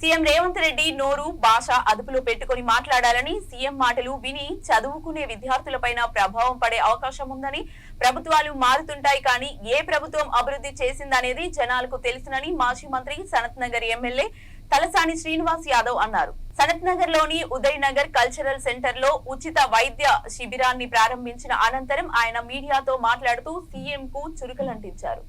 CM Revanth Reddy నోరు భాష అదుపులో పెట్టుకుని మాట్లాడాలని, సీఎం మాటలు విని చదువుకునే విద్యార్థులపైన ప్రభావం పడే అవకాశం ఉందని, ప్రభుత్వాలు మారుతుంటాయి కానీ ఏ ప్రభుత్వం అభివృద్ధి చేసిందనేది జనాలకు తెలుసునని మాజీ మంత్రి సనత్ నగర్ ఎమ్మెల్యే తలసాని శ్రీనివాస్ యాదవ్ అన్నారు. సనత్ నగర్ లోని ఉదయ్ నగర్ కల్చరల్ సెంటర్ లో ఉచిత వైద్య శిబిరాన్ని ప్రారంభించిన అనంతరం ఆయన మీడియాతో మాట్లాడుతూ సీఎం కు చురుకలంటించారు.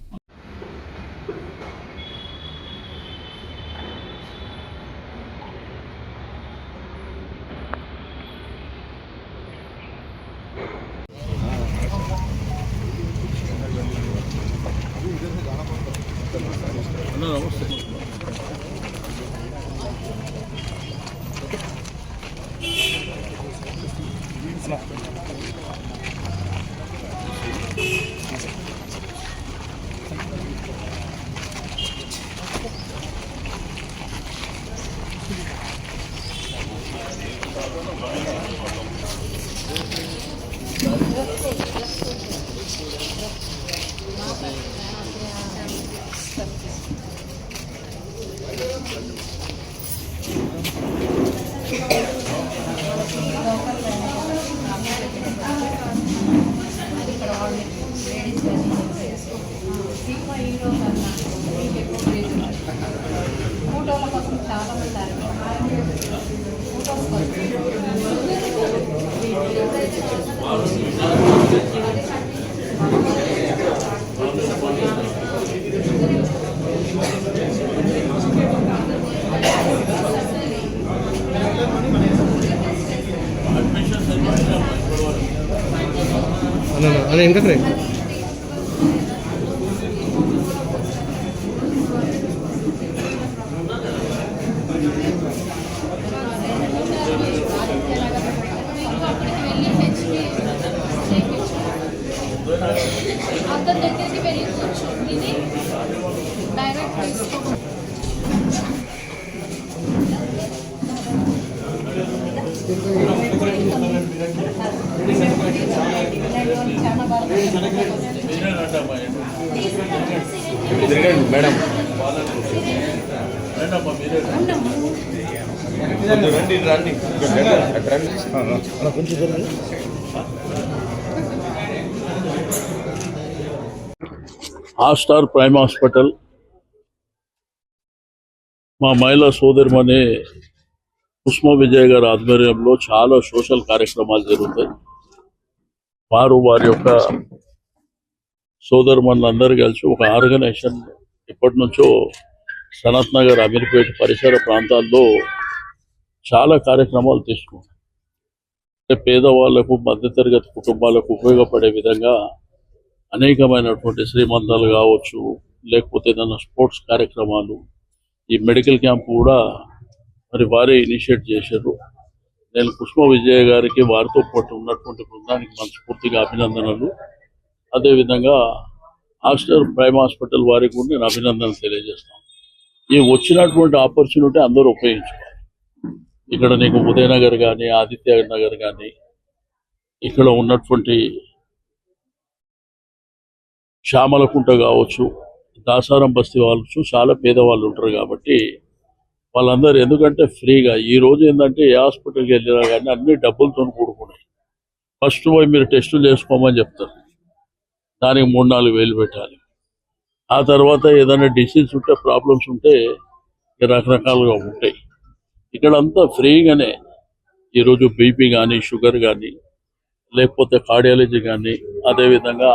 అదే ఇంకా అతని దగ్గరికి వెళ్ళి కూర్చోండి, ఇది డైరెక్ట్ తీసుకో. మేడం రండి రండి కొంచెం ఆస్టార్ ప్రైమ్ హాస్పిటల్ మా మహిళా సోదరిమణి కుస్మ విజయ్ గారి ఆధ్వర్యంలో చాలా సోషల్ కార్యక్రమాలు జరుగుతాయి. వారి యొక్క సోదరిమణులందరూ కలిసి ఒక ఆర్గనైజేషన్ ఎప్పటి నుంచో సనత్ నగర్, అమీర్పేట పరిసర ప్రాంతాల్లో చాలా కార్యక్రమాలు తీసుకుంటారు. పేదవాళ్లకు, మధ్యతరగతి కుటుంబాలకు ఉపయోగపడే విధంగా అనేకమైనటువంటి శ్రీమంతాలు కావచ్చు, లేకపోతే ఏదైనా స్పోర్ట్స్ కార్యక్రమాలు, ఈ మెడికల్ క్యాంప్ కూడా వారే ఇనిషియేట్ చేశారు. నేను కుస్మ విజయ్ గారికి, వారితో పాటు ఉన్నటువంటి బృందానికి మనస్ఫూర్తిగా అభినందనలు. అదేవిధంగా ఆస్టర్ ప్రైమ్ హాస్పిటల్ వారికి కూడా నేను అభినందనలు తెలియజేస్తాను. ఈ వచ్చినటువంటి ఆపర్చునిటీ అందరూ ఉపయోగించుకోవాలి. ఇక్కడ నీకు ఉదయనగర్ కానీ, ఆదిత్య నగర్ కానీ, ఇక్కడ ఉన్నటువంటి శ్యామలకుంట కావచ్చు, దాసారం బస్తీ వాళ్ళు చాలా పేదవాళ్ళు ఉంటారు కాబట్టి వాళ్ళందరూ ఎందుకంటే ఫ్రీగా ఈ రోజు ఏంటంటే ఏ హాస్పిటల్కి వెళ్ళినా కానీ అన్ని డబ్బులతో కూడుకున్నాయి. ఫస్ట్ పోయి మీరు టెస్టులు చేసుకోమని చెప్తారు, దానికి 3-4 వేలు పెట్టాలి. ఆ తర్వాత ఏదైనా డిసీజ్ ఉంటే, ప్రాబ్లమ్స్ ఉంటే రకరకాలుగా ఉంటాయి. ఇక్కడంతా ఫ్రీగానే ఈరోజు బీపీ కానీ, షుగర్ కానీ, లేకపోతే కార్డియాలజీ కానీ, అదేవిధంగా